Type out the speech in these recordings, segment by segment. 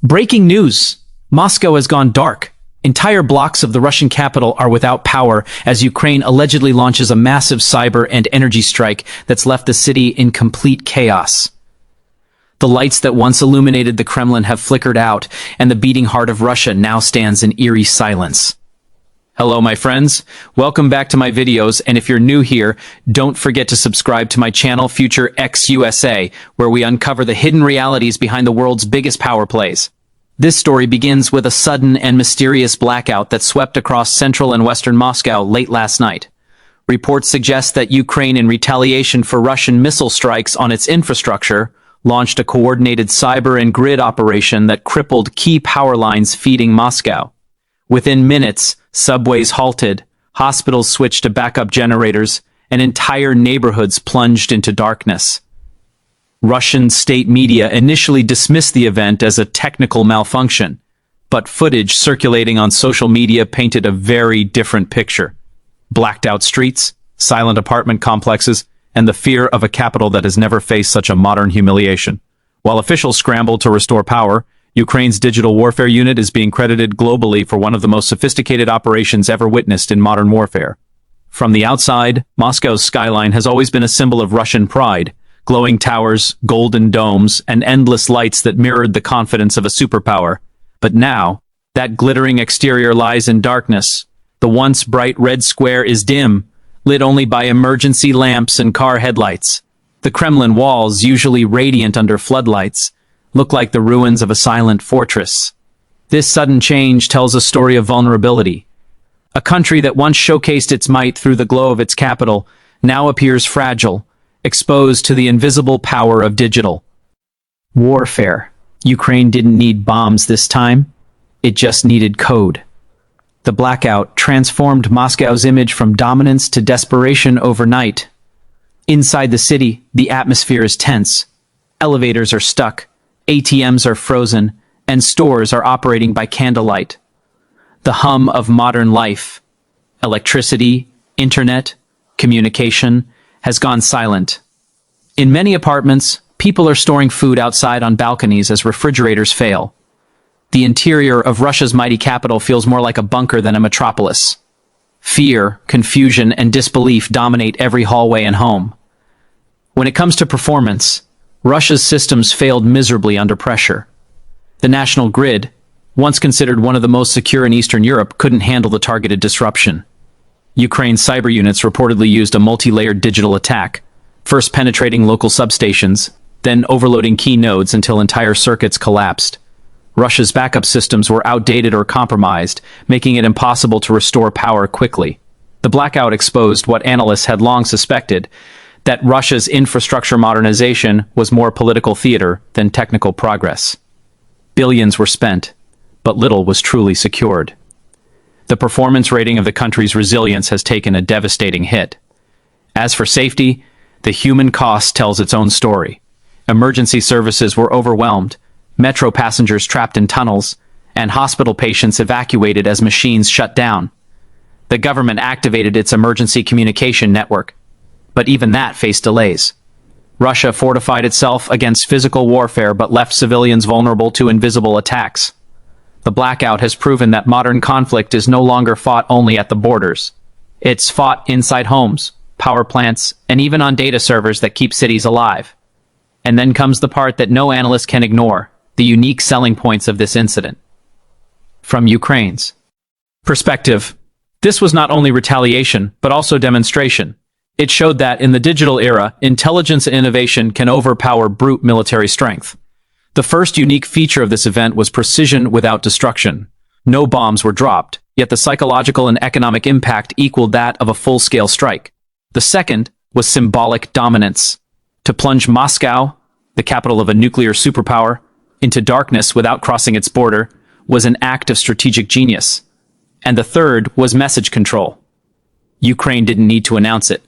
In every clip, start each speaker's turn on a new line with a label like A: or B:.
A: Breaking news! Moscow has gone dark. Entire blocks of the Russian capital are without power as Ukraine allegedly launches a massive cyber and energy strike that's left the city in complete chaos. The lights that once illuminated the Kremlin have flickered out, and the beating heart of Russia now stands in eerie silence. Hello, my friends. Welcome back to my videos, and if you're new here, don't forget to subscribe to my channel Future X USA, where we uncover the hidden realities behind the world's biggest power plays. This story begins with a sudden and mysterious blackout that swept across central and western Moscow late last night. Reports suggest that Ukraine, in retaliation for Russian missile strikes on its infrastructure, launched a coordinated cyber and grid operation that crippled key power lines feeding Moscow. Within minutes, subways halted, hospitals switched to backup generators, and entire neighborhoods plunged into darkness. Russian state media initially dismissed the event as a technical malfunction, but footage circulating on social media painted a very different picture. Blacked out streets, silent apartment complexes, and the fear of a capital that has never faced such a modern humiliation. While officials scrambled to restore power, Ukraine's digital warfare unit is being credited globally for one of the most sophisticated operations ever witnessed in modern warfare. From the outside, Moscow's skyline has always been a symbol of Russian pride: glowing towers, golden domes, and endless lights that mirrored the confidence of a superpower. But now, that glittering exterior lies in darkness. The once bright red square is dim, lit only by emergency lamps and car headlights. The Kremlin walls, usually radiant under floodlights, look like the ruins of a silent fortress. This sudden change tells a story of vulnerability. A country that once showcased its might through the glow of its capital now appears fragile, exposed to the invisible power of digital warfare. Ukraine didn't need bombs this time. It just needed code. The blackout transformed Moscow's image from dominance to desperation overnight. Inside the city, the atmosphere is tense. Elevators are stuck, ATMs are frozen, and stores are operating by candlelight. The hum of modern life, electricity, internet, communication, has gone silent. In many apartments, people are storing food outside on balconies as refrigerators fail. The interior of Russia's mighty capital feels more like a bunker than a metropolis. Fear, confusion, and disbelief dominate every hallway and home. When it comes to performance, Russia's systems failed miserably under pressure. The national grid, once considered one of the most secure in Eastern Europe, couldn't handle the targeted disruption. Ukraine's cyber units reportedly used a multi-layered digital attack, first penetrating local substations, then overloading key nodes until entire circuits collapsed. Russia's backup systems were outdated or compromised, making it impossible to restore power quickly. The blackout exposed what analysts had long suspected: that Russia's infrastructure modernization was more political theater than technical progress. Billions were spent, but little was truly secured. The performance rating of the country's resilience has taken a devastating hit. As for safety, the human cost tells its own story. Emergency services were overwhelmed, metro passengers trapped in tunnels, and hospital patients evacuated as machines shut down. The government activated its emergency communication network, but even that faced delays. Russia fortified itself against physical warfare but left civilians vulnerable to invisible attacks. The blackout has proven that modern conflict is no longer fought only at the borders. It's fought inside homes, power plants, and even on data servers that keep cities alive. And then comes the part that no analyst can ignore: the unique selling points of this incident. From Ukraine's perspective, this was not only retaliation, but also demonstration. It showed that, in the digital era, intelligence and innovation can overpower brute military strength. The first unique feature of this event was precision without destruction. No bombs were dropped, yet the psychological and economic impact equaled that of a full-scale strike. The second was symbolic dominance. To plunge Moscow, the capital of a nuclear superpower, into darkness without crossing its border was an act of strategic genius. And the third was message control. Ukraine didn't need to announce it.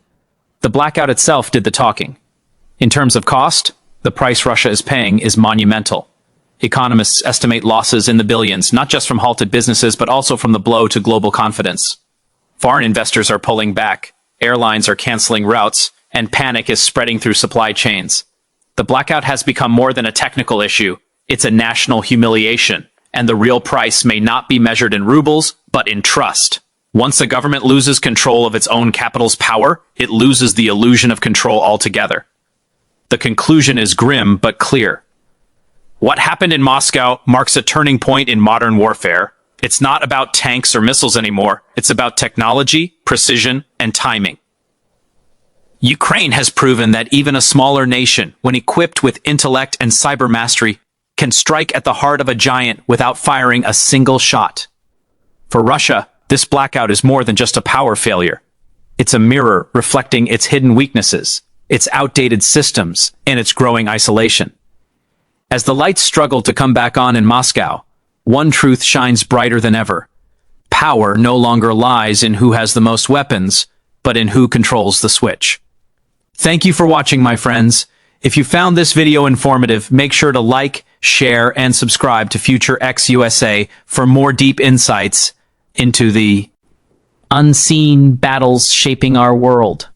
A: The blackout itself did the talking. In terms of cost, the price Russia is paying is monumental. Economists estimate losses in the billions, not just from halted businesses, but also from the blow to global confidence. Foreign investors are pulling back, airlines are canceling routes, and panic is spreading through supply chains. The blackout has become more than a technical issue. It's a national humiliation, and the real price may not be measured in rubles, but in trust. Once a government loses control of its own capital's power, it loses the illusion of control altogether. The conclusion is grim but clear. What happened in Moscow marks a turning point in modern warfare. It's not about tanks or missiles anymore. It's about technology, precision, and timing. Ukraine has proven that even a smaller nation, when equipped with intellect and cyber mastery, can strike at the heart of a giant without firing a single shot. For Russia, this blackout is more than just a power failure. It's a mirror reflecting its hidden weaknesses, its outdated systems, and its growing isolation. As the lights struggle to come back on in Moscow, one truth shines brighter than ever. Power no longer lies in who has the most weapons, but in who controls the switch. Thank you for watching, my friends. If you found this video informative, make sure to like, share, and subscribe to Future X USA for more deep insights into the unseen battles shaping our world.